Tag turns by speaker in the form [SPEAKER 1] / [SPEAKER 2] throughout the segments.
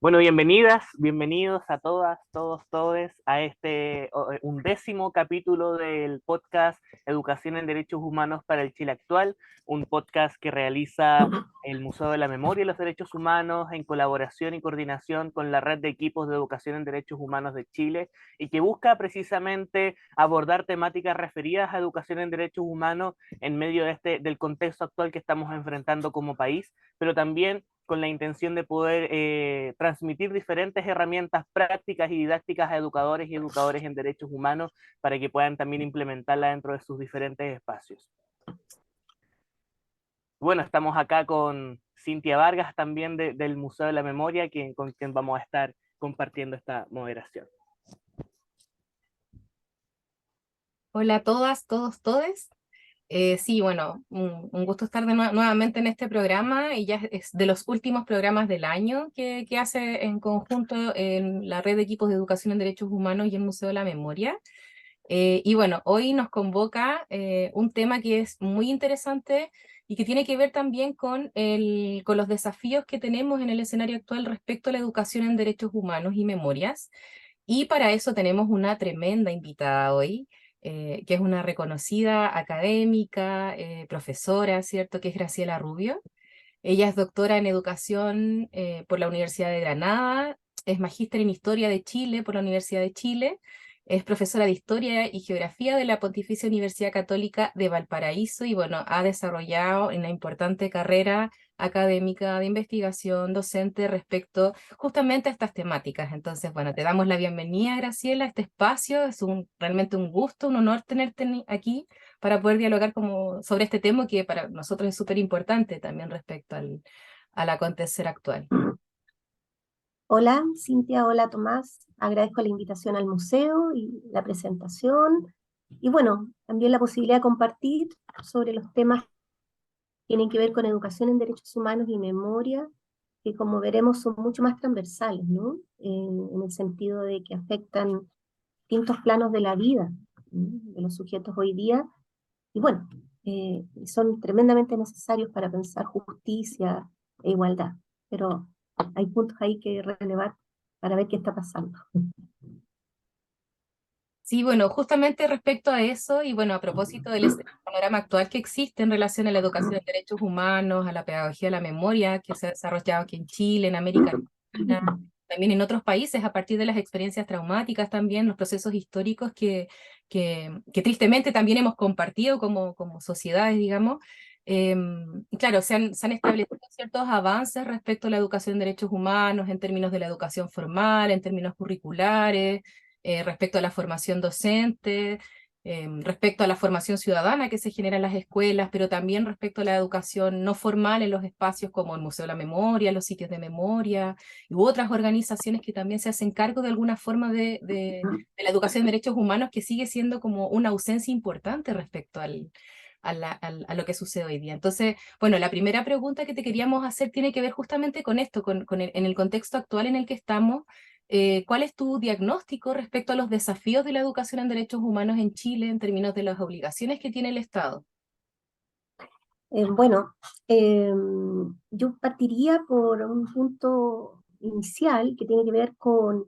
[SPEAKER 1] Bueno, bienvenidas, bienvenidos a todas, todos, todes a este 11º capítulo del podcast Educación en Derechos Humanos para el Chile Actual, un podcast que realiza el Museo de la Memoria y los Derechos Humanos en colaboración y coordinación con la Red de Equipos de Educación en Derechos Humanos de Chile y que busca precisamente abordar temáticas referidas a educación en derechos humanos en medio del contexto actual que estamos enfrentando como país, pero también con la intención de poder transmitir diferentes herramientas prácticas y didácticas a educadores y educadores en derechos humanos para que puedan también implementarla dentro de sus diferentes espacios. Bueno, estamos acá con Cintia Vargas también del Museo de la Memoria, con quien vamos a estar compartiendo esta moderación.
[SPEAKER 2] Hola a todas, todos, todes. Sí, bueno, un gusto estar nuevamente en este programa y ya es de los últimos programas del año que hace en conjunto en la Red de Equipos de Educación en Derechos Humanos y el Museo de la Memoria. Y bueno, hoy nos convoca un tema que es muy interesante y que tiene que ver también con los desafíos que tenemos en el escenario actual respecto a la educación en derechos humanos y memorias. Y para eso tenemos una tremenda invitada hoy, que es una reconocida académica, profesora, ¿cierto? Que es Graciela Rubio. Ella es doctora en educación por la Universidad de Granada, es magíster en Historia de Chile por la Universidad de Chile, es profesora de Historia y Geografía de la Pontificia Universidad Católica de Valparaíso y bueno, ha desarrollado una importante carrera académica de investigación docente respecto justamente a estas temáticas. Entonces, bueno, te damos la bienvenida, Graciela, a este espacio. Es realmente un gusto, un honor tenerte aquí para poder dialogar sobre este tema que para nosotros es súper importante también respecto al acontecer actual.
[SPEAKER 3] Hola, Cintia, hola, Tomás. Agradezco la invitación al museo y la presentación. Y bueno, también la posibilidad de compartir sobre los temas que tienen que ver con educación en derechos humanos y memoria, que como veremos son mucho más transversales, ¿no? En el sentido de que afectan distintos planos de la vida, ¿no? De los sujetos hoy día. Y bueno, son tremendamente necesarios para pensar justicia e igualdad. Pero hay puntos ahí que relevar para ver qué está pasando.
[SPEAKER 2] Sí, bueno, justamente respecto a eso y bueno, a propósito del panorama actual que existe en relación a la educación en derechos humanos, a la pedagogía de la memoria que se ha desarrollado aquí en Chile, en América Latina, también en otros países a partir de las experiencias traumáticas también, los procesos históricos que tristemente también hemos compartido como sociedades, digamos. Claro, se han establecido ciertos avances respecto a la educación en derechos humanos en términos de la educación formal, en términos curriculares, respecto a la formación docente, respecto a la formación ciudadana que se genera en las escuelas, pero también respecto a la educación no formal en los espacios como el Museo de la Memoria, los sitios de memoria, u otras organizaciones que también se hacen cargo de alguna forma de la educación en derechos humanos, que sigue siendo como una ausencia importante respecto a lo que sucede hoy día. Entonces, bueno, la primera pregunta que te queríamos hacer tiene que ver justamente con esto, en el contexto actual en el que estamos. ¿Cuál es tu diagnóstico respecto a los desafíos de la educación en derechos humanos en Chile en términos de las obligaciones que tiene el Estado?
[SPEAKER 3] Bueno, yo partiría por un punto inicial que tiene que ver con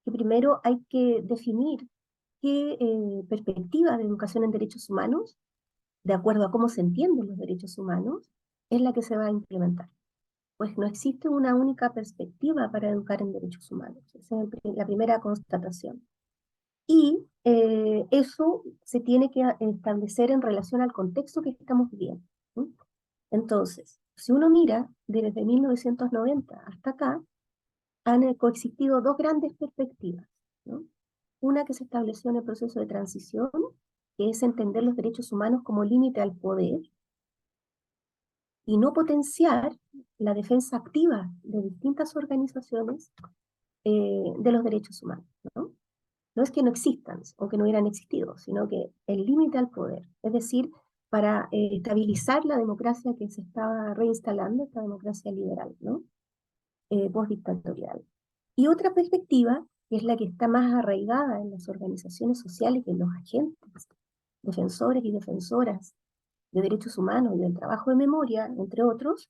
[SPEAKER 3] que primero hay que definir qué perspectiva de educación en derechos humanos, de acuerdo a cómo se entienden los derechos humanos, es la que se va a implementar. Pues no existe una única perspectiva para educar en derechos humanos. Esa es la primera constatación. Y eso se tiene que establecer en relación al contexto que estamos viviendo, ¿sí? Entonces, si uno mira desde 1990 hasta acá, han coexistido dos grandes perspectivas, ¿no? Una que se estableció en el proceso de transición, que es entender los derechos humanos como límite al poder y no potenciar la defensa activa de distintas organizaciones de los derechos humanos, ¿no? No es que no existan o que no hubieran existido, sino que el límite al poder, es decir, para estabilizar la democracia que se estaba reinstalando, esta democracia liberal, ¿no? Postdictatorial. Y otra perspectiva, que es la que está más arraigada en las organizaciones sociales y en los agentes, defensores y defensoras de derechos humanos y del trabajo de memoria, entre otros,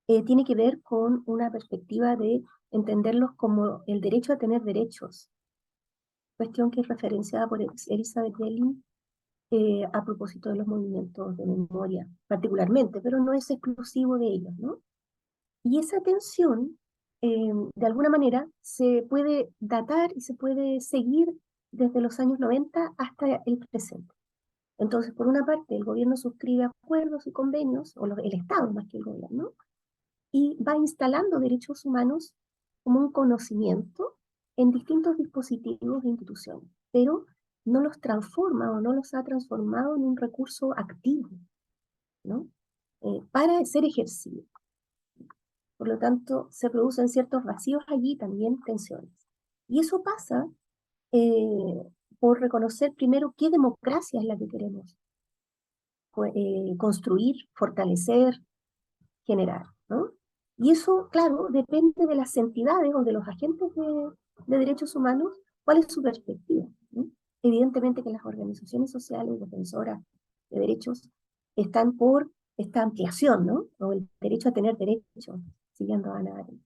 [SPEAKER 3] tiene que ver con una perspectiva de entenderlos como el derecho a tener derechos, cuestión que es referenciada por Elizabeth Gelling a propósito de los movimientos de memoria, particularmente, pero no es exclusivo de ellos, ¿no? Y esa tensión, de alguna manera, se puede datar y se puede seguir desde los años 90 hasta el presente. Entonces, por una parte, el gobierno suscribe acuerdos y convenios, o el Estado más que el gobierno, y va instalando derechos humanos como un conocimiento en distintos dispositivos e instituciones, pero no los transforma o no los ha transformado en un recurso activo, ¿no? Para ser ejercido. Por lo tanto, se producen ciertos vacíos allí, también tensiones. Y eso pasa eh, por reconocer primero qué democracia es la que queremos construir, fortalecer, generar, ¿no? Y eso, claro, depende de las entidades o de los agentes de derechos humanos, cuál es su perspectiva, ¿no? Evidentemente que las organizaciones sociales defensoras de derechos están por esta ampliación, ¿no? O el derecho a tener derechos, siguiendo a Ana Arendt.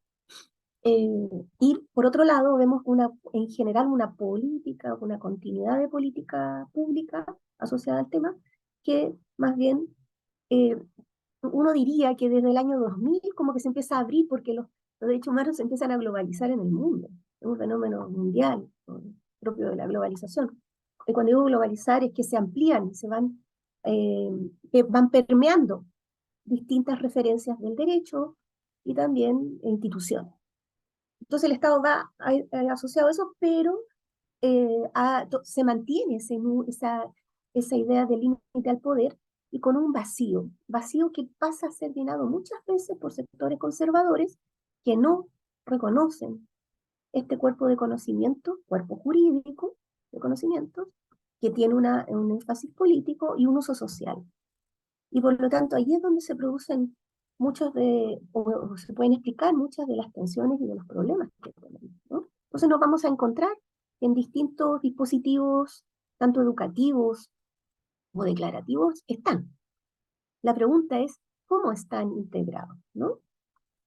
[SPEAKER 3] Y por otro lado, vemos en general una política, una continuidad de política pública asociada al tema, que más bien eh, uno diría que desde el año 2000 como que se empieza a abrir porque los derechos humanos se empiezan a globalizar en el mundo. Es un fenómeno mundial, ¿no? Propio de la globalización. Y cuando digo globalizar es que se amplían, eh, que van permeando distintas referencias del derecho y también instituciones. Entonces el Estado va asociado a eso, pero se mantiene esa idea de límite al poder y con un vacío que pasa a ser llenado muchas veces por sectores conservadores que no reconocen este cuerpo de conocimiento, cuerpo jurídico de conocimientos, que tiene un énfasis político y un uso social. Y por lo tanto, ahí es donde se producen o se pueden explicar muchas de las tensiones y de los problemas que tenemos, ¿no? Entonces nos vamos a encontrar en distintos dispositivos, tanto educativos o declarativos, están. La pregunta es, ¿cómo están integrados, ¿no?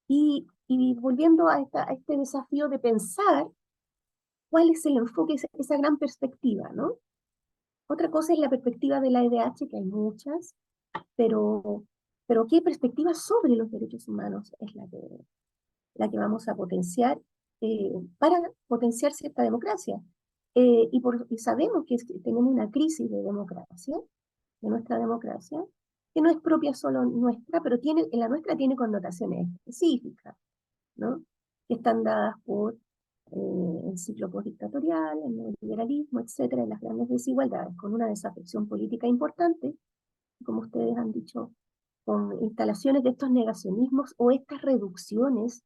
[SPEAKER 3] Y volviendo a este desafío de pensar cuál es el enfoque, esa gran perspectiva, ¿no? Otra cosa es la perspectiva de la EDH, que hay muchas, pero, pero ¿qué perspectiva sobre los derechos humanos es la que vamos a potenciar para potenciar cierta democracia? Y sabemos que tenemos una crisis de democracia, de nuestra democracia, que no es propia solo nuestra, pero la nuestra tiene connotaciones específicas, ¿no? Que están dadas por el ciclo postdictatorial, el neoliberalismo, etcétera, y las grandes desigualdades, con una desafección política importante, como ustedes han dicho, con instalaciones de estos negacionismos o estas reducciones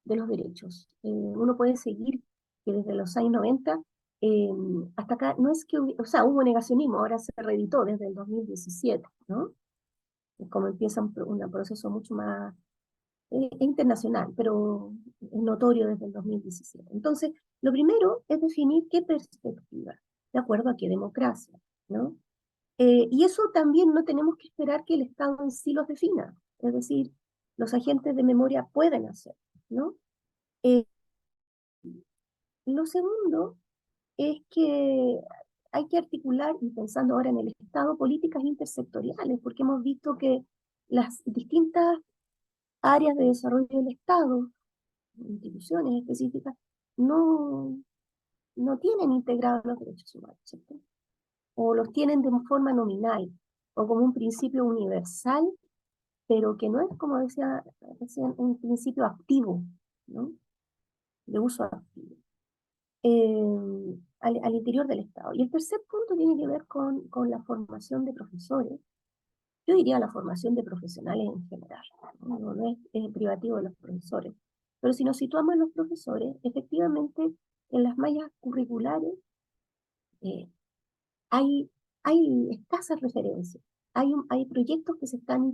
[SPEAKER 3] de los derechos. Uno puede seguir que desde los años 90 hasta acá, no es que, o sea, hubo negacionismo, ahora se reeditó desde el 2017, ¿no? Es como empieza un proceso mucho más internacional, pero es notorio desde el 2017. Entonces, lo primero es definir qué perspectiva, de acuerdo a qué democracia, ¿no? Y eso también no tenemos que esperar que el Estado en sí los defina, es decir, los agentes de memoria pueden hacer, ¿no? Eh, lo segundo es que hay que articular, y pensando ahora en el Estado, políticas intersectoriales, porque hemos visto que las distintas áreas de desarrollo del Estado, instituciones específicas, no, no tienen integrados los derechos humanos, ¿cierto? O los tienen de forma nominal, o como un principio universal, pero que no es, como decía recién, un principio activo, ¿no? De uso activo, al interior del Estado. Y el tercer punto tiene que ver con la formación de profesores, yo diría la formación de profesionales en general, no es privativo de los profesores. Pero si nos situamos en los profesores, efectivamente, en las mallas curriculares eh, hay, hay escasas referencias. Hay proyectos que se están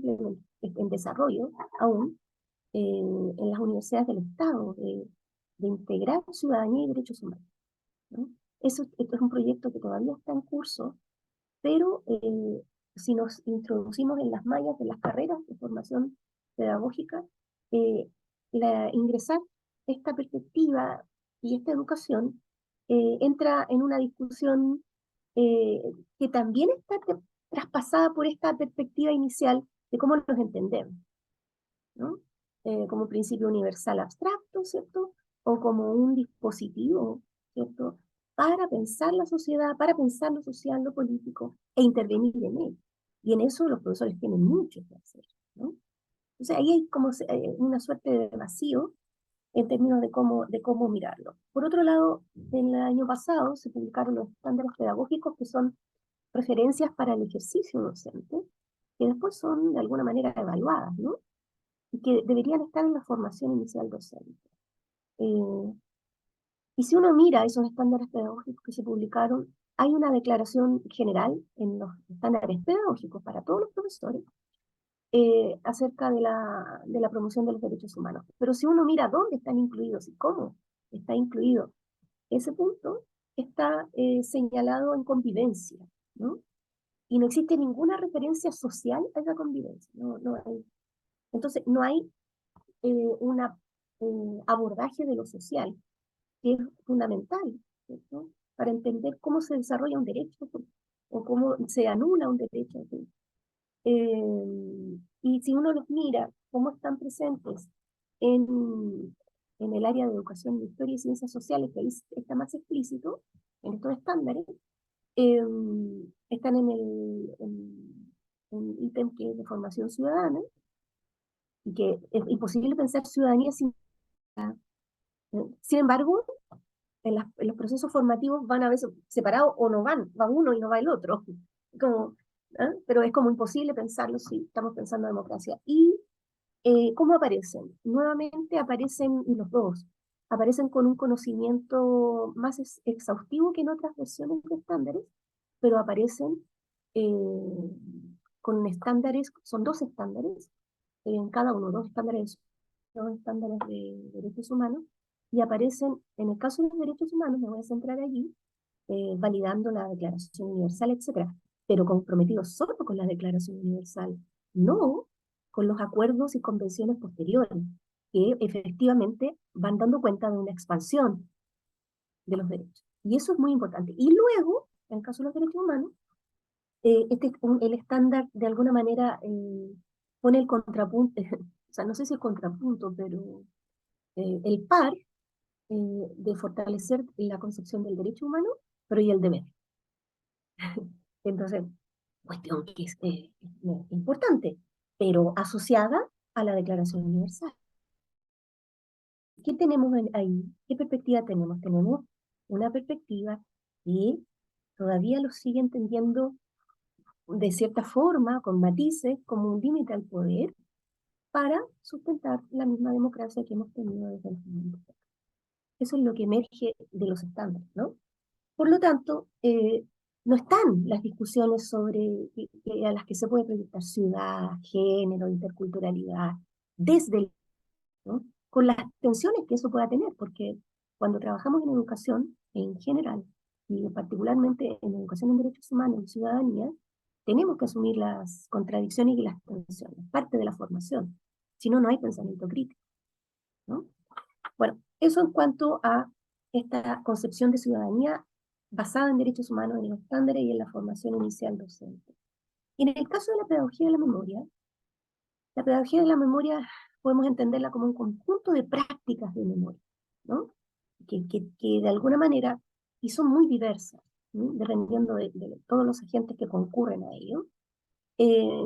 [SPEAKER 3] en desarrollo aún en las universidades del Estado de integrar ciudadanía y derechos humanos, ¿no? Esto es un proyecto que todavía está en curso, pero si nos introducimos en las mallas de las carreras de formación pedagógica, eh, ingresar esta perspectiva y esta educación entra en una discusión eh, que también está traspasada por esta perspectiva inicial de cómo nos entendemos, ¿no? Como un principio universal abstracto, ¿cierto? O como un dispositivo, ¿cierto? Para pensar la sociedad, para pensar lo social, lo político, e intervenir en él. Y en eso los profesores tienen mucho que hacer, ¿no? O sea, ahí hay como una suerte de vacío en términos de cómo mirarlo. Por otro lado, en el año pasado se publicaron los estándares pedagógicos que son referencias para el ejercicio docente, que después son de alguna manera evaluadas, ¿no? Y que deberían estar en la formación inicial docente. Y si uno mira esos estándares pedagógicos que se publicaron, hay una declaración general en los estándares pedagógicos para todos los profesores acerca de la promoción de los derechos humanos. Pero si uno mira dónde están incluidos y cómo está incluido ese punto, está señalado en convivencia, ¿no? Y no existe ninguna referencia social a esa convivencia. No hay. Entonces, no hay un abordaje de lo social, que es fundamental, ¿cierto? Para entender cómo se desarrolla un derecho o cómo se anula un derecho. Y si uno los mira, cómo están presentes en el área de educación de historia y ciencias sociales, que ahí está más explícito, en estos estándares, están en un ítem que es de formación ciudadana, y que es imposible pensar ciudadanía sin embargo, en los procesos formativos van a veces separados o no van, va uno y no va el otro. Como, pero es como imposible pensarlo si estamos pensando en democracia. ¿Y cómo aparecen? Nuevamente aparecen los dos. Aparecen con un conocimiento más exhaustivo que en otras versiones de estándares, pero aparecen eh, con estándares, son dos estándares, en cada uno, dos estándares de derechos humanos, y aparecen, en el caso de los derechos humanos, me voy a centrar allí, validando la Declaración Universal, etcétera, pero comprometidos solo con la Declaración Universal, no con los acuerdos y convenciones posteriores, que efectivamente van dando cuenta de una expansión de los derechos. Y eso es muy importante. Y luego, en el caso de los derechos humanos, el estándar de alguna manera pone el contrapunto, o sea, no sé si es contrapunto, pero el par de fortalecer la concepción del derecho humano, pero y el deber. Entonces, cuestión que es importante, pero asociada a la Declaración Universal. ¿Qué tenemos ahí? ¿Qué perspectiva tenemos? Tenemos una perspectiva que todavía lo sigue entendiendo de cierta forma, con matices, como un límite al poder, para sustentar la misma democracia que hemos tenido desde el mundo. Eso es lo que emerge de los estándares, ¿no? Por lo tanto, no están las discusiones sobre a las que se puede proyectar ciudad, género, interculturalidad, desde el, ¿no? Con las tensiones que eso pueda tener, porque cuando trabajamos en educación en general, y particularmente en educación en derechos humanos y ciudadanía, tenemos que asumir las contradicciones y las tensiones, parte de la formación, si no, no hay pensamiento crítico, ¿no? Bueno, eso en cuanto a esta concepción de ciudadanía basada en derechos humanos, en los estándares y en la formación inicial docente. Y en el caso de la pedagogía de la memoria podemos entenderla como un conjunto de prácticas de memoria, ¿no? Que de alguna manera, y son muy diversas, ¿no? Dependiendo de todos los agentes que concurren a ello, eh,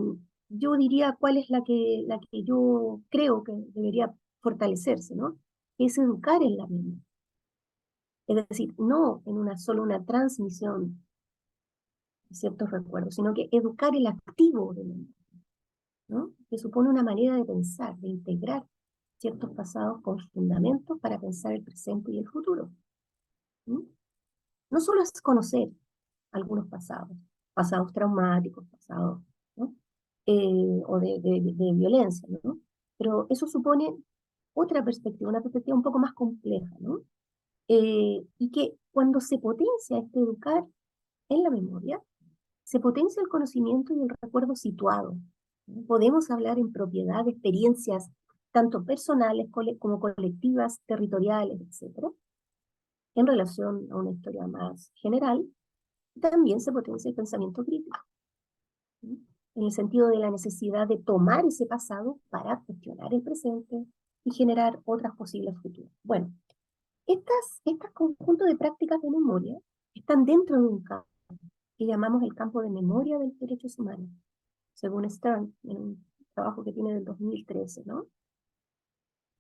[SPEAKER 3] yo diría cuál es la que yo creo que debería fortalecerse, ¿no? Es educar en la memoria. Es decir, no en solo una transmisión de ciertos recuerdos, sino que educar el activo de memoria, ¿no? Que supone una manera de pensar, de integrar ciertos pasados con fundamentos para pensar el presente y el futuro. ¿No? No solo es conocer algunos pasados traumáticos, pasados, ¿no? O de violencia, ¿no? Pero eso supone otra perspectiva, una perspectiva un poco más compleja, ¿no? Y que cuando se potencia este educar en la memoria, se potencia el conocimiento y el recuerdo situado, ¿no? Podemos hablar en propiedad de experiencias tanto personales como colectivas, territoriales, etcétera, en relación a una historia más general. También se potencia el pensamiento crítico, ¿sí? En el sentido de la necesidad de tomar ese pasado para cuestionar el presente y generar otras posibles futuras. Bueno, estos conjuntos de prácticas de memoria están dentro de un campo que llamamos el campo de memoria de los derechos humanos, según Stern, en un trabajo que tiene del 2013, ¿no?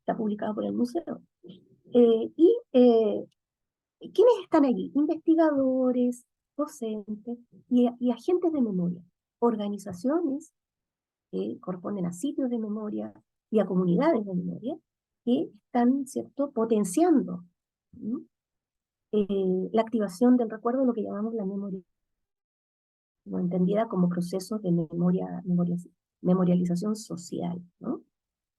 [SPEAKER 3] Está publicado por el museo. ¿Quiénes están allí? Investigadores, docentes y agentes de memoria, organizaciones que corresponden a sitios de memoria y a comunidades de memoria que están, ¿cierto?, potenciando, ¿no?, la activación del recuerdo, lo que llamamos la memoria, ¿no?, entendida como procesos de memorialización social, ¿no?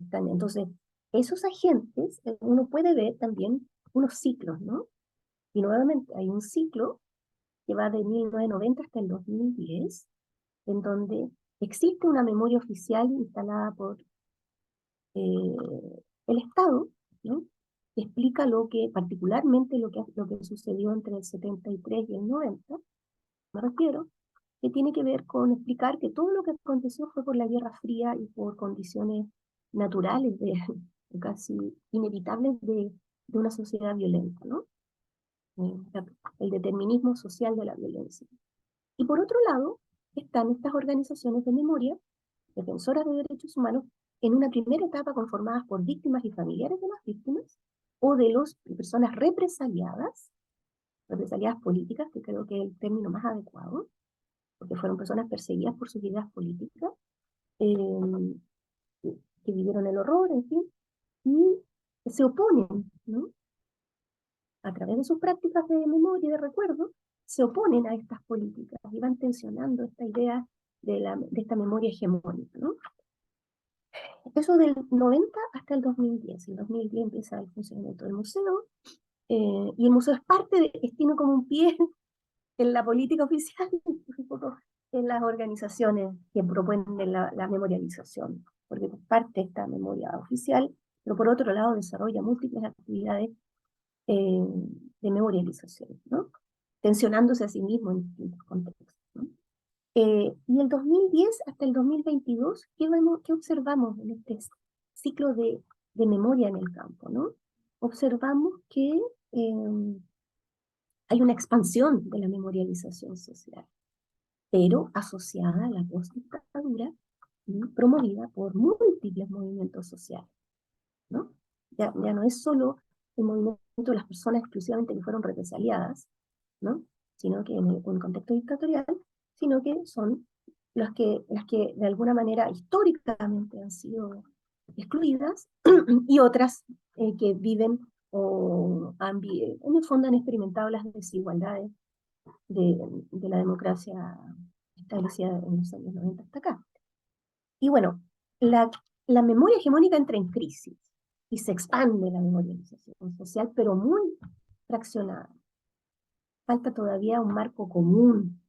[SPEAKER 3] Entonces, esos agentes, uno puede ver también unos ciclos, ¿no? Y nuevamente hay un ciclo que va de 1990 hasta el 2010, en donde existe una memoria oficial instalada por el Estado, ¿no?, que explica particularmente lo que sucedió entre el 73 y el 90, me refiero, que tiene que ver con explicar que todo lo que aconteció fue por la Guerra Fría y por condiciones naturales, casi inevitables de una sociedad violenta, ¿no? El determinismo social de la violencia. Y por otro lado, están estas organizaciones de memoria, defensoras de derechos humanos, en una primera etapa conformadas por víctimas y familiares de las víctimas, o de personas represaliadas políticas, que creo que es el término más adecuado, porque fueron personas perseguidas por sus ideas políticas, eh, que vivieron el horror, en fin, y se oponen, ¿no?, a través de sus prácticas de memoria y de recuerdo, se oponen a estas políticas y van tensionando esta idea de esta memoria hegemónica, ¿no? Eso del 90 hasta el 2010. En 2010 empieza el funcionamiento del museo, y el museo tiene como un pie en la política oficial, un poco en las organizaciones que proponen la memorialización, porque parte de esta memoria oficial, pero por otro lado desarrolla múltiples actividades de memorialización, ¿no?, tensionándose a sí mismo en distintos contextos, ¿no? Y el 2010 hasta el 2022, ¿qué observamos en este ciclo de memoria en el campo, ¿no? Observamos que hay una expansión de la memorialización social, pero asociada a la postdictadura y promovida por múltiples movimientos sociales, ¿no? Ya no es solo el movimiento de las personas exclusivamente que fueron represaliadas, ¿no?, sino que en el contexto dictatorial, sino que son las que de alguna manera históricamente han sido excluidas y otras que viven en el fondo han experimentado las desigualdades de la democracia establecida en los años 90 hasta acá. Y bueno, la memoria hegemónica entra en crisis y se expande la memorialización social, pero muy fraccionada. Falta todavía un marco común.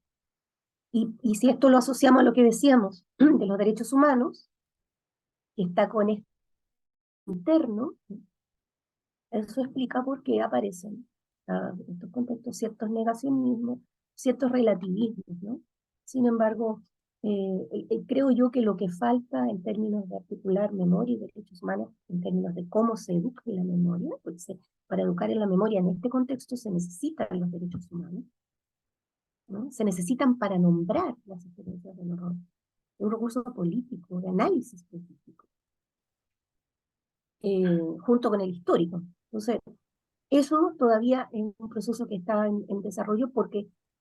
[SPEAKER 3] Y si esto lo asociamos a lo que decíamos de los derechos humanos, que está con esto interno, eso explica por qué aparecen en estos contextos ciertos negacionismos, ciertos relativismos, ¿no? Sin embargo, creo yo que lo que falta en términos de articular memoria y derechos humanos, en términos de cómo se educa en la memoria, porque para educar en la memoria en este contexto se necesitan los derechos humanos, ¿no? Se necesitan para nombrar las experiencias del horror, un recurso político, de análisis político, junto con el histórico. Entonces, eso todavía es un proceso que está en desarrollo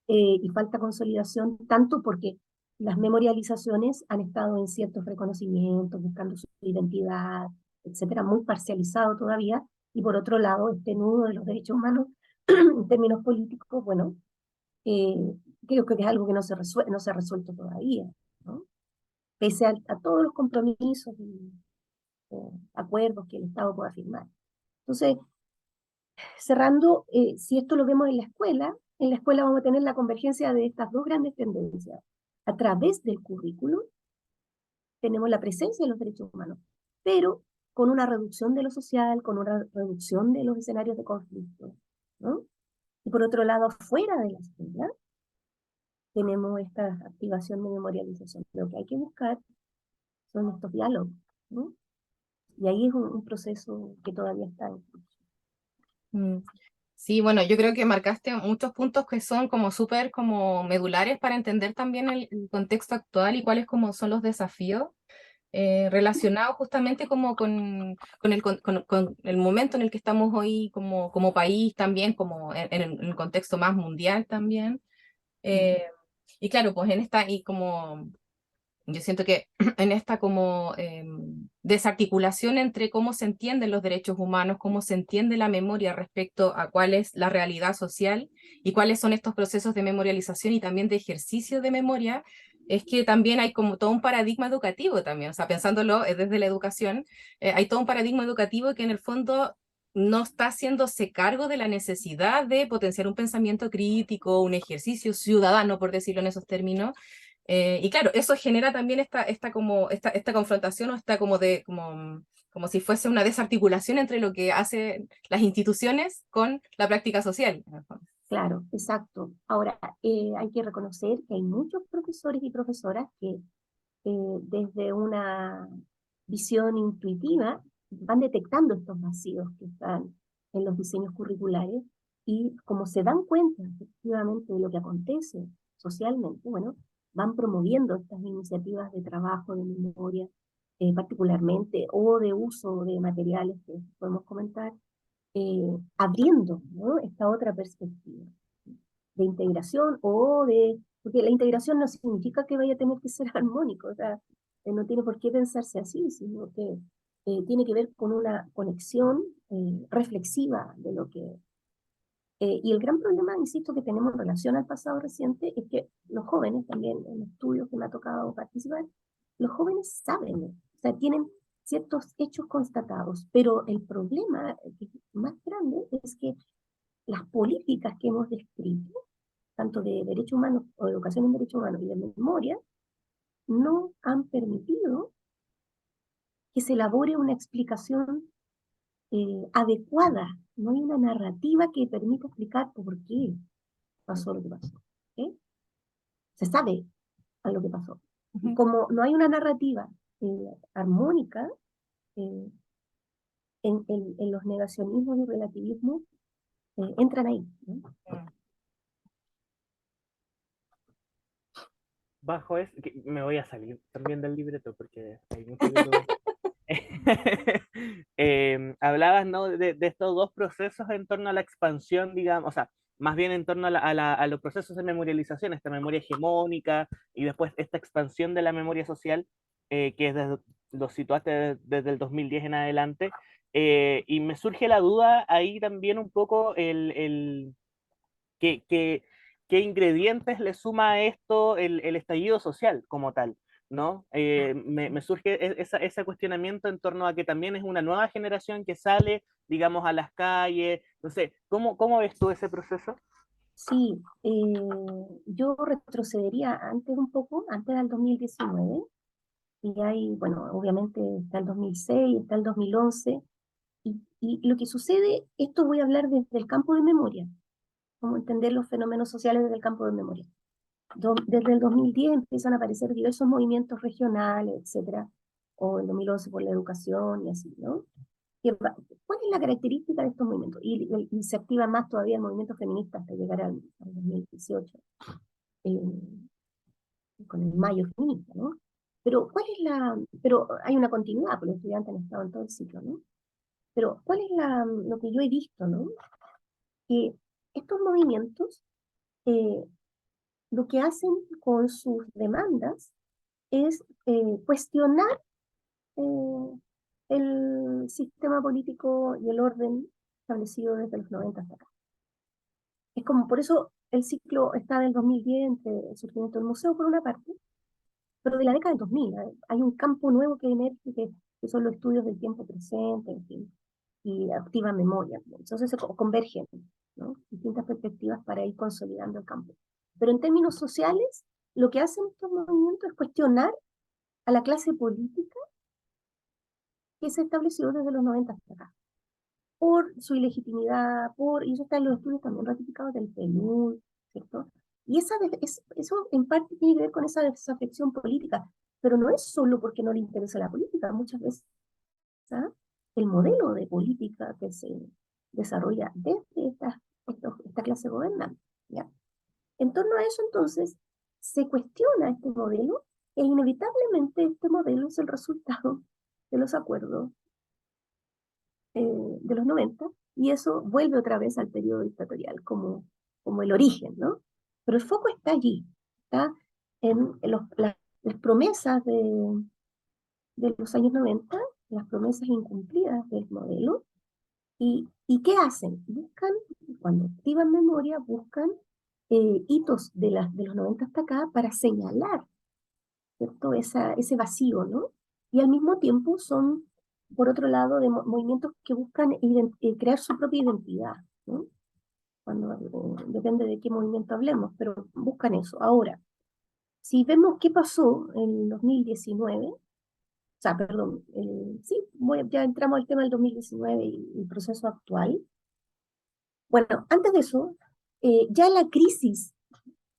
[SPEAKER 3] y falta consolidación, tanto porque las memorializaciones han estado en ciertos reconocimientos, buscando su identidad, etcétera, muy parcializado todavía, y por otro lado, este nudo de los derechos humanos, en términos políticos, bueno, creo que es algo que no se ha resuelto todavía, ¿no?, pese a todos los compromisos y acuerdos que el Estado pueda firmar. Entonces, cerrando, si esto lo vemos en la escuela vamos a tener la convergencia de estas dos grandes tendencias. A través del currículo tenemos la presencia de los derechos humanos, pero con una reducción de lo social, con una reducción de los escenarios de conflicto, ¿no? Y por otro lado, fuera de la escuela, tenemos esta activación de memorialización. Lo que hay que buscar son estos diálogos, ¿no? Y ahí es un proceso que todavía está en curso.
[SPEAKER 2] Mm. Sí, bueno, yo creo que marcaste muchos puntos que son como súper como medulares para entender también el contexto actual y cuáles como son los desafíos relacionados justamente como con el momento en el que estamos hoy como país también, como en el contexto más mundial también. Eh, y claro, pues en esta, y como yo siento que en esta como desarticulación entre cómo se entienden los derechos humanos, cómo se entiende la memoria respecto a cuál es la realidad social y cuáles son estos procesos de memorialización y también de ejercicio de memoria, es que también hay como todo un paradigma educativo también, o sea, pensándolo desde la educación, hay todo un paradigma educativo que en el fondo no está haciéndose cargo de la necesidad de potenciar un pensamiento crítico, un ejercicio ciudadano, por decirlo en esos términos, y claro, eso genera también esta confrontación o esta como si fuese una desarticulación entre lo que hacen las instituciones con la práctica social. En el fondo.
[SPEAKER 3] Claro, exacto. Ahora, hay que reconocer que hay muchos profesores y profesoras que desde una visión intuitiva van detectando estos vacíos que están en los diseños curriculares y como se dan cuenta efectivamente de lo que acontece socialmente, bueno, van promoviendo estas iniciativas de trabajo, de memoria, particularmente, o de uso de materiales que podemos comentar, abriendo, ¿no?, esta otra perspectiva de integración o de, porque la integración no significa que vaya a tener que ser armónico, o sea, no tiene por qué pensarse así, sino que tiene que ver con una conexión reflexiva de lo que... y el gran problema, insisto, que tenemos en relación al pasado reciente es que los jóvenes, también en estudios que me ha tocado participar, los jóvenes saben, o sea, tienen ciertos hechos constatados, pero el problema más grande es que las políticas que hemos descrito, tanto de derechos humanos o de educación en derechos humanos y de memoria, no han permitido que se elabore una explicación adecuada. No hay una narrativa que permita explicar por qué pasó lo que pasó. ¿Eh? Se sabe a lo que pasó. Y como no hay una narrativa armónica, eh, en los negacionismos y relativismos entran ahí, ¿no?
[SPEAKER 1] Bajo es que me voy a salir también del libreto porque hay mucho que todo. Hablabas, ¿no?, de estos dos procesos en torno a la expansión, digamos, o sea, más bien en torno a los procesos de memorialización, esta memoria hegemónica y después esta expansión de la memoria social, que es lo situaste desde el 2010 en adelante. Y me surge la duda ahí también un poco ¿qué, qué, qué ingredientes le suma a esto el estallido social como tal? ¿No? Me surge ese cuestionamiento en torno a que también es una nueva generación que sale, digamos, a las calles. No sé, ¿cómo ves tú ese proceso?
[SPEAKER 3] Sí, yo retrocedería antes un poco, antes del 2019, y hay, bueno, obviamente está el 2006, está el 2011, y lo que sucede, esto voy a hablar desde el campo de memoria, cómo entender los fenómenos sociales desde el campo de memoria. Desde el 2010 empiezan a aparecer diversos movimientos regionales, etcétera, o el 2011 por la educación y así, ¿no? ¿Cuál es la característica de estos movimientos? Y se activa más todavía el movimiento feminista hasta llegar al 2018, eh, con el mayo feminista, ¿no? Pero, pero hay una continuidad, porque los estudiantes han estado en todo el ciclo, ¿no? Pero, ¿cuál es lo que yo he visto, ¿no? Que estos movimientos, eh, lo que hacen con sus demandas es cuestionar eh, el sistema político y el orden establecido desde los 90 hasta acá. Es como, por eso el ciclo está del 2010 entre el surgimiento del museo por una parte, pero de la década del 2000 hay un campo nuevo que emerge que son los estudios del tiempo presente, en fin, y activa memoria. Entonces se convergen, ¿no?, distintas perspectivas para ir consolidando el campo. Pero en términos sociales, lo que hacen estos movimientos es cuestionar a la clase política que se estableció desde los 90 hasta acá, por su ilegitimidad, y eso está en los estudios también ratificados del PNUD, ¿cierto? Y eso en parte tiene que ver con esa desafección política, pero no es solo porque no le interesa la política, muchas veces, ¿ah? El modelo de política que se desarrolla desde esta clase gobernante, ¿ya? En torno a eso, entonces, se cuestiona este modelo e inevitablemente este modelo es el resultado de los acuerdos de los 90 y eso vuelve otra vez al periodo dictatorial como el origen, ¿no? Pero el foco está allí, está en las promesas de los años 90, las promesas incumplidas del modelo, y ¿qué hacen? Buscan, cuando activan memoria, buscan hitos de los 90 hasta acá para señalar, ¿cierto? Ese vacío, ¿no? Y al mismo tiempo son, por otro lado, de movimientos que buscan crear su propia identidad, ¿no? Cuando, depende de qué movimiento hablemos, pero buscan eso. Ahora, si vemos qué pasó en 2019, o sea, perdón, sí, ya entramos al tema del 2019 y el proceso actual. Bueno, antes de eso, ya la crisis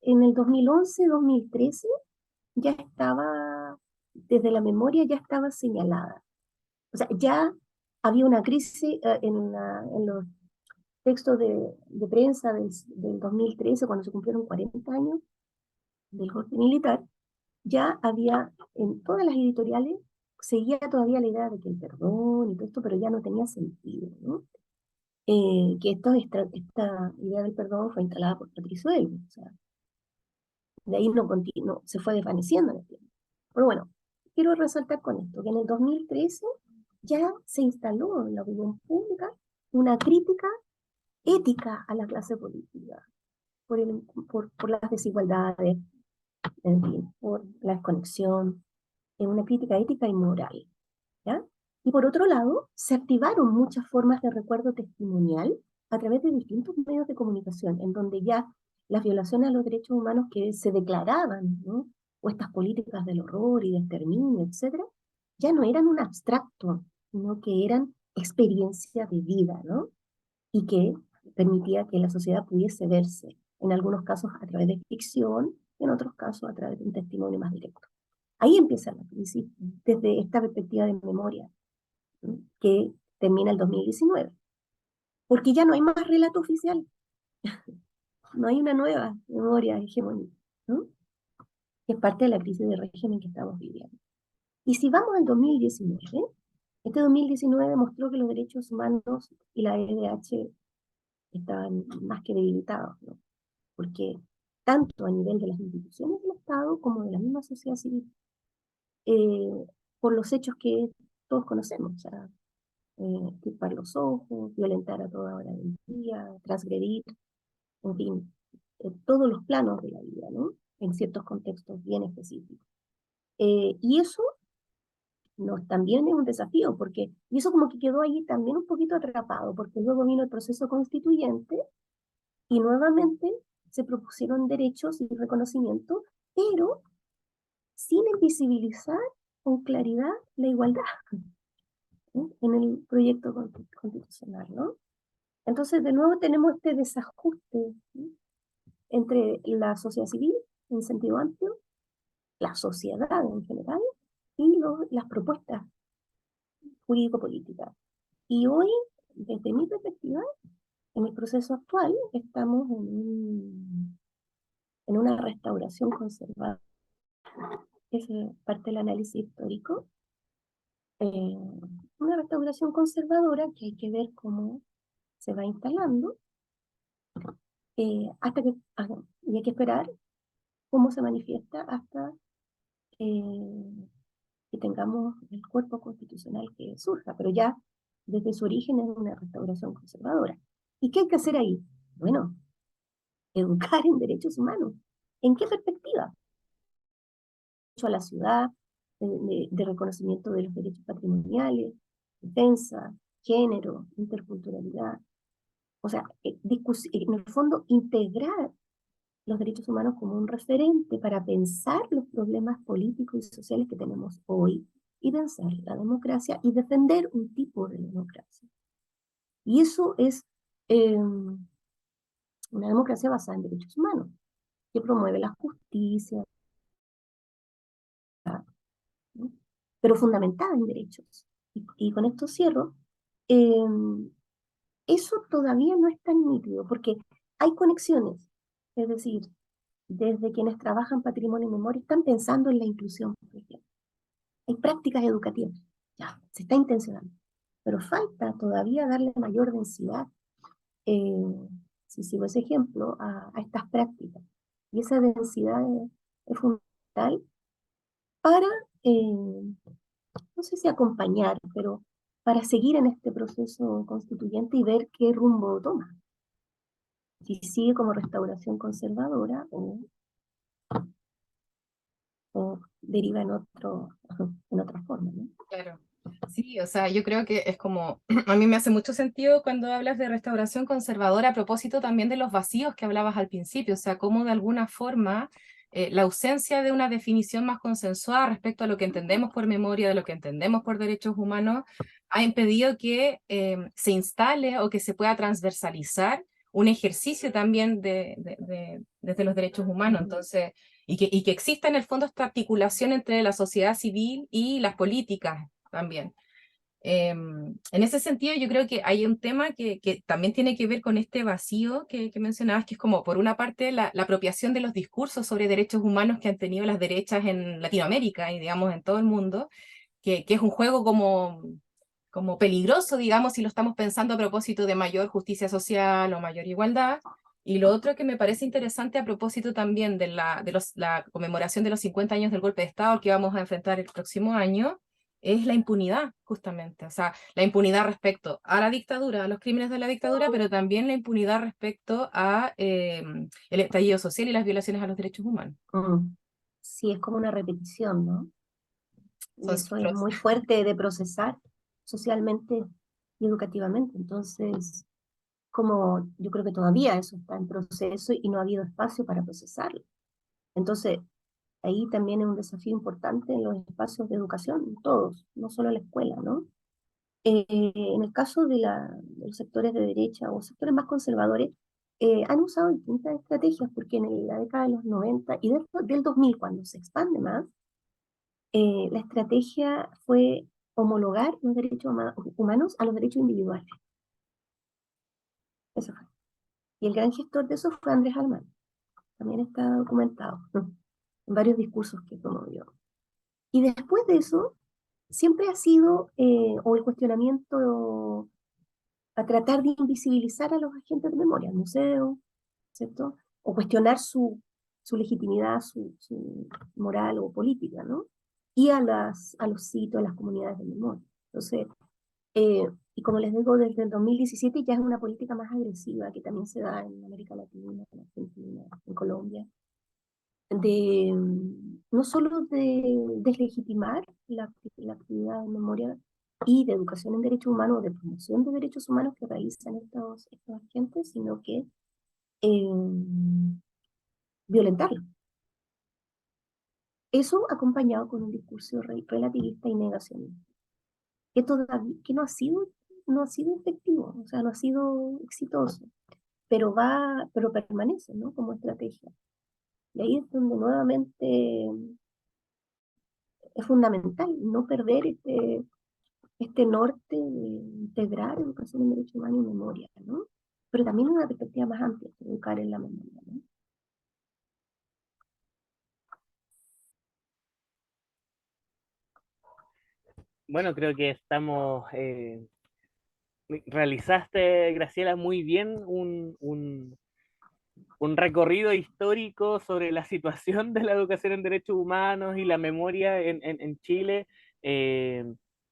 [SPEAKER 3] en el 2011-2013 ya estaba, desde la memoria ya estaba señalada. O sea, ya había una crisis en los textos de prensa del 2013, cuando se cumplieron 40 años del golpe militar, ya había en todas las editoriales, seguía todavía la idea de que el perdón y todo esto, pero ya no tenía sentido, ¿no? Que esta idea del perdón fue instalada por Patricio Elwin, o sea, de ahí no, se fue desvaneciendo en el tiempo. Pero bueno, quiero resaltar con esto, que en el 2013 ya se instaló en la opinión pública una crítica ética a la clase política, por las desigualdades, en fin, por la desconexión, en una crítica ética y moral, ¿ya? Y por otro lado, se activaron muchas formas de recuerdo testimonial a través de distintos medios de comunicación, en donde ya las violaciones a los derechos humanos que se declaraban, ¿no? O estas políticas del horror y de exterminio, etcétera, ya no eran un abstracto, sino que eran experiencia de vida, ¿no? Y que permitía que la sociedad pudiese verse, en algunos casos a través de ficción, en otros casos a través de un testimonio más directo. Ahí empieza la crisis desde esta perspectiva de memoria, ¿no? Que termina el 2019, porque ya no hay más relato oficial, no hay una nueva memoria hegemónica, ¿no? Que es parte de la crisis de régimen que estamos viviendo. Y si vamos al 2019, este 2019 demostró que los derechos humanos y la EDH estaban más que debilitados, ¿no? Porque tanto a nivel de las instituciones del Estado como de la misma sociedad civil, eh, por los hechos que todos conocemos, o sea, tipar los ojos, violentar a toda hora del día, transgredir, en fin, todos los planos de la vida, ¿no? En ciertos contextos bien específicos. Y eso también es un desafío, y eso como que quedó ahí también un poquito atrapado, porque luego vino el proceso constituyente y nuevamente se propusieron derechos y reconocimiento, pero sin visibilizar con claridad la igualdad, ¿no? En el proyecto constitucional, ¿no? Entonces, de nuevo tenemos este desajuste, ¿sí? Entre la sociedad civil, en sentido amplio, la sociedad en general, y las propuestas jurídico-políticas. Y hoy, desde mi perspectiva, en el proceso actual, estamos en una restauración conservadora. Esa es parte del análisis histórico. Una restauración conservadora que hay que ver cómo se va instalando, y hay que esperar cómo se manifiesta hasta que tengamos el cuerpo constitucional que surja, pero ya desde su origen es una restauración conservadora. ¿Y qué hay que hacer ahí? Bueno, educar en derechos humanos. ¿En qué perspectiva? Derecho a la ciudad, de reconocimiento de los derechos patrimoniales, defensa, género, interculturalidad. O sea, en el fondo, integrar los derechos humanos como un referente para pensar los problemas políticos y sociales que tenemos hoy y pensar la democracia y defender un tipo de democracia. Y eso es una democracia basada en derechos humanos, que promueve la justicia, ¿no? Pero fundamentada en derechos. Y con esto cierro. Eh, Eso todavía no es tan nítido, porque hay conexiones. Es decir, desde quienes trabajan patrimonio y memoria están pensando en la inclusión, por ejemplo. Hay prácticas educativas, ya, se está intencionando, pero falta todavía darle mayor densidad, eh, si sigo ese ejemplo, a estas prácticas. Y esa densidad es fundamental para, no sé si acompañar, pero para seguir en este proceso constituyente y ver qué rumbo toma. Si sigue como restauración conservadora o deriva en otra forma, ¿no?
[SPEAKER 2] Claro. Sí, o sea, yo creo que es como, a mí me hace mucho sentido cuando hablas de restauración conservadora a propósito también de los vacíos que hablabas al principio, o sea, cómo de alguna forma la ausencia de una definición más consensuada respecto a lo que entendemos por memoria, de lo que entendemos por derechos humanos, ha impedido que se instale o que se pueda transversalizar un ejercicio también desde los derechos humanos. Entonces, y que exista en el fondo esta articulación entre la sociedad civil y las políticas también. En ese sentido, yo creo que hay un tema que también tiene que ver con este vacío que mencionabas, que es como, por una parte, la apropiación de los discursos sobre derechos humanos que han tenido las derechas en Latinoamérica y, digamos, en todo el mundo, que es un juego como peligroso, digamos, si lo estamos pensando a propósito de mayor justicia social o mayor igualdad. Y lo otro que me parece interesante a propósito también de la conmemoración de los 50 años del golpe de Estado que vamos a enfrentar el próximo año, es la impunidad, justamente. O sea, la impunidad respecto a la dictadura, a los crímenes de la dictadura, pero también la impunidad respecto a el estallido social y las violaciones a los derechos humanos.
[SPEAKER 3] Sí, es como una repetición, ¿no? Y
[SPEAKER 2] Son
[SPEAKER 3] eso es
[SPEAKER 2] ciclos.
[SPEAKER 3] muy fuerte de procesar socialmente y educativamente. Entonces, como yo creo que todavía eso está en proceso y no ha habido espacio para procesarlo. Entonces, ahí también es un desafío importante en los espacios de educación, todos, no solo la escuela, ¿no? En el caso de los sectores de derecha o sectores más conservadores, han usado distintas estrategias, porque en la década de los 90 y del 2000, cuando se expande más, la estrategia fue homologar los derechos humanos a los derechos individuales. Eso fue. Y el gran gestor de eso fue Andrés Almagro. También está documentado en varios discursos que promovió. Y después de eso, siempre ha sido, o el cuestionamiento a tratar de invisibilizar a los agentes de memoria, al museo, ¿cierto? O cuestionar su legitimidad, su moral o política, ¿no? Y a los sitios, a las comunidades de memoria. Entonces, y como les digo, desde el 2017 ya es una política más agresiva que también se da en América Latina, en Argentina, en Colombia, de no solo de deslegitimar la actividad de memoria y de educación en derechos humanos, de promoción de derechos humanos que realizan estos agentes, sino que violentarlo. Eso acompañado con un discurso relativista y negacionista, que todavía que no ha sido efectivo, o sea, no ha sido exitoso, pero permanece, ¿no? Como estrategia. Y ahí es donde nuevamente es fundamental no perder este norte de integrar educación en derechos humanos y memoria, ¿no? Pero también una perspectiva más amplia, educar en la memoria, ¿no?
[SPEAKER 1] Bueno, creo que realizaste, Graciela, muy bien un recorrido histórico sobre la situación de la educación en derechos humanos y la memoria en Chile, eh,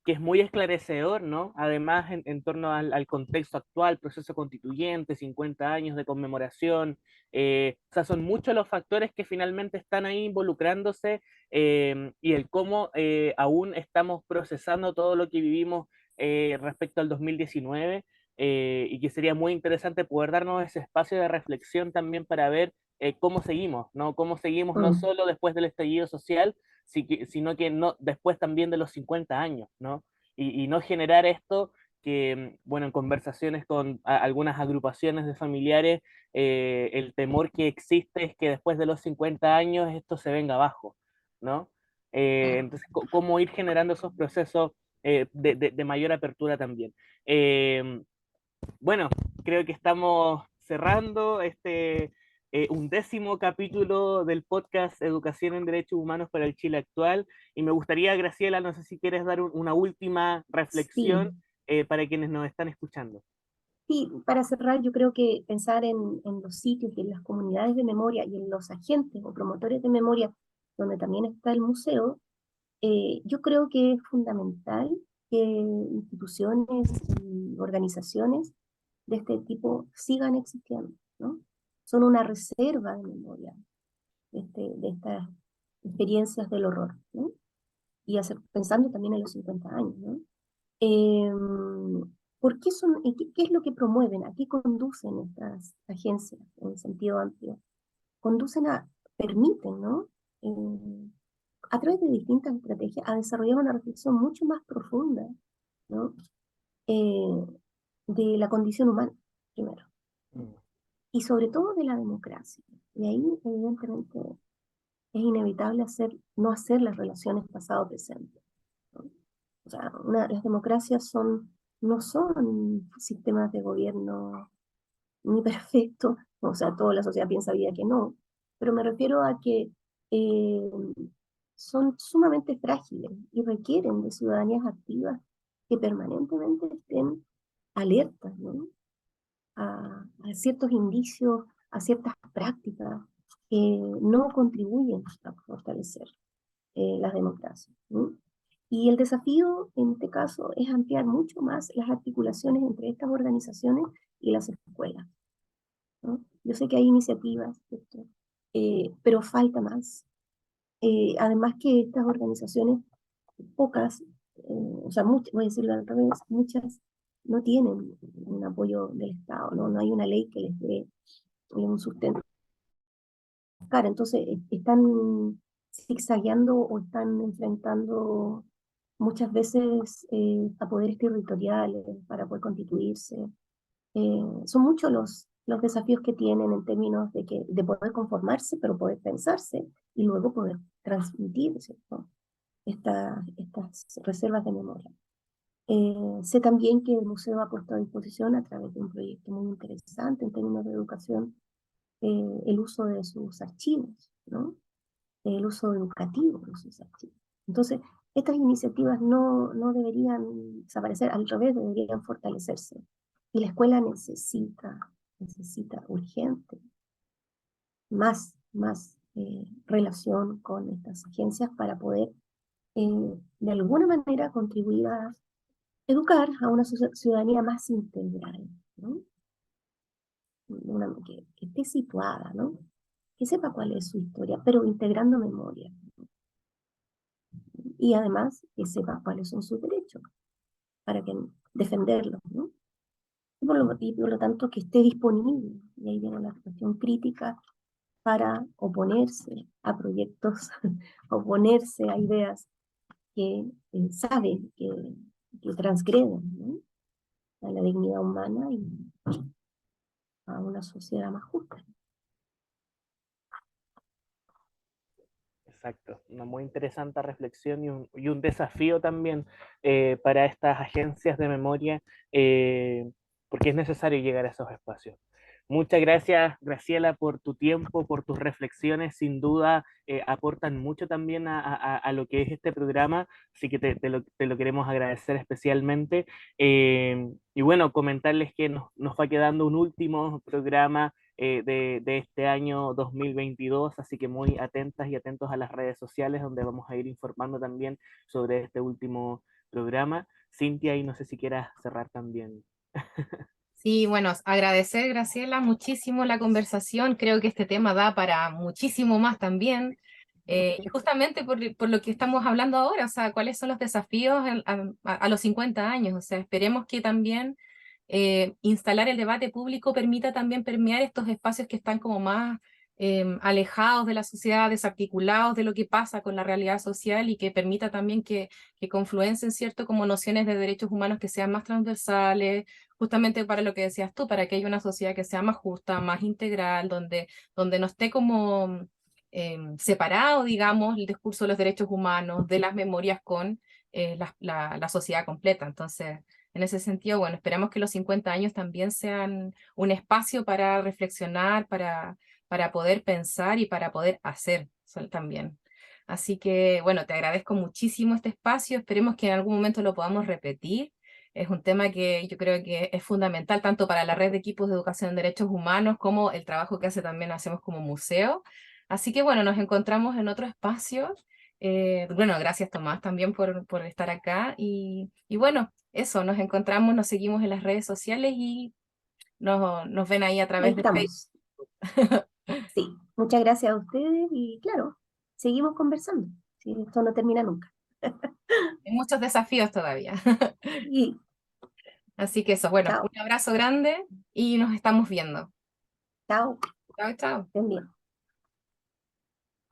[SPEAKER 1] que es muy esclarecedor, ¿no? Además, en torno al contexto actual, proceso constituyente, 50 años de conmemoración, o sea, son muchos los factores que finalmente están ahí involucrándose, y el cómo aún estamos procesando todo lo que vivimos respecto al 2019, y que sería muy interesante poder darnos ese espacio de reflexión también para ver cómo seguimos, ¿no? Cómo seguimos no
[SPEAKER 3] Mm.
[SPEAKER 1] solo después del estallido social, sino que no, después también de los 50 años, ¿no? Y no generar esto que, bueno, en conversaciones con algunas agrupaciones de familiares, el temor que existe es que después de los 50 años esto se venga abajo, ¿no?
[SPEAKER 3] Claro.
[SPEAKER 1] Entonces, ¿cómo ir generando esos procesos de mayor apertura también? Bueno, creo que estamos cerrando este 11º capítulo del podcast Educación en Derechos Humanos para el Chile Actual. Y me gustaría, Graciela, no sé si quieres dar una última reflexión
[SPEAKER 3] Sí,
[SPEAKER 1] para quienes nos están escuchando.
[SPEAKER 3] sí, para cerrar, yo creo que pensar en los sitios y en las comunidades de memoria y en los agentes o promotores de memoria, donde también está el museo, yo creo que es fundamental que instituciones y organizaciones de este tipo sigan existiendo, ¿no? Son una reserva de memoria de estas experiencias del horror, ¿no? Y pensando también en los 50 años, ¿no? Eh, ¿Por qué son, qué es lo que promueven? ¿A qué conducen estas agencias en el sentido amplio? Conducen permiten, ¿no? A través de distintas estrategias, a desarrollar una reflexión mucho más profunda, ¿no? Eh, de la condición humana, primero, ¿no?
[SPEAKER 1] Mm.
[SPEAKER 3] Y sobre todo de la democracia. Y ahí, evidentemente, es inevitable no hacer las relaciones pasado-presente, ¿no? O sea, las democracias no son sistemas de gobierno ni perfectos, o sea, toda la sociedad piensa vida que no, pero me refiero a que eh, son sumamente frágiles y requieren de ciudadanías activas que permanentemente estén alertas, ¿no? A ciertos indicios, a ciertas prácticas que no contribuyen a fortalecer las democracias, ¿no? Y el desafío en este caso es ampliar mucho más las articulaciones entre estas organizaciones y las escuelas, ¿no? Yo sé que hay iniciativas, ¿cierto? Pero falta más. Además que estas organizaciones, pocas, o sea, voy a decirlo al revés, muchas no tienen un apoyo del Estado, ¿no? No hay una ley que les dé un sustento. Entonces, están zigzagueando o están enfrentando muchas veces a poderes territoriales para poder constituirse. Son muchos los desafíos que tienen en términos de poder conformarse, pero poder pensarse y luego poder transmitir, ¿cierto? Estas reservas de memoria. Sé también que el museo ha puesto a disposición a través de un proyecto muy interesante en términos de educación el uso de sus archivos, ¿no? El uso educativo de sus archivos. Entonces, estas iniciativas no deberían desaparecer, al revés, deberían fortalecerse. Y la escuela necesita urgente más relación con estas agencias para poder, de alguna manera, contribuir a educar a una ciudadanía más integral, ¿no? Que esté situada, ¿no? Que sepa cuál es su historia, pero integrando memoria. Y además que sepa cuáles son sus derechos para defenderlos, ¿no? Y por lo tanto que esté disponible, y ahí viene la cuestión crítica, para oponerse a proyectos, oponerse a ideas que saben que transgreden, ¿no? A la dignidad humana y a una sociedad más justa.
[SPEAKER 1] Exacto, una muy interesante reflexión y un desafío también para estas agencias de memoria, porque es necesario llegar a esos espacios. Muchas gracias, Graciela, por tu tiempo, por tus reflexiones. Sin duda aportan mucho también a lo que es este programa, así que te lo queremos agradecer especialmente. Y bueno, comentarles que nos va quedando un último programa de este año 2022, así que muy atentas y atentos a las redes sociales donde vamos a ir informando también sobre este último programa. Cintia, y no sé si quieras cerrar también.
[SPEAKER 2] Sí, bueno, agradecer, Graciela, muchísimo la conversación. Creo que este tema da para muchísimo más también. Y justamente por lo que estamos hablando ahora, o sea, cuáles son los desafíos a los 50 años. O sea, esperemos que también instalar el debate público permita también permear estos espacios que están como más alejados de la sociedad, desarticulados de lo que pasa con la realidad social y que permita también que confluencen, ¿cierto?, como nociones de derechos humanos que sean más transversales, justamente para lo que decías tú, para que haya una sociedad que sea más justa, más integral, donde no esté como separado, digamos, el discurso de los derechos humanos de las memorias con la sociedad completa. Entonces, en ese sentido, bueno, esperamos que los 50 años también sean un espacio para reflexionar, para poder pensar y para poder hacer también. Así que, bueno, te agradezco muchísimo este espacio, esperemos que en algún momento lo podamos repetir. Es un tema que yo creo que es fundamental tanto para la red de equipos de educación en derechos humanos como el trabajo que también hacemos como museo. Así que, bueno, nos encontramos en otro espacio. Bueno, gracias Tomás también por estar acá y bueno, eso, nos encontramos, nos seguimos en las redes sociales y nos ven ahí a
[SPEAKER 3] Ahí
[SPEAKER 2] través de Facebook.
[SPEAKER 3] estamos. Sí, muchas gracias a ustedes y claro, seguimos conversando. Sí, esto no termina nunca.
[SPEAKER 2] Hay muchos desafíos todavía.
[SPEAKER 3] Y
[SPEAKER 2] Así que eso, bueno,
[SPEAKER 3] chao,
[SPEAKER 2] un abrazo grande y nos estamos viendo.
[SPEAKER 3] chao,
[SPEAKER 2] Chao, chao.
[SPEAKER 3] estén bien.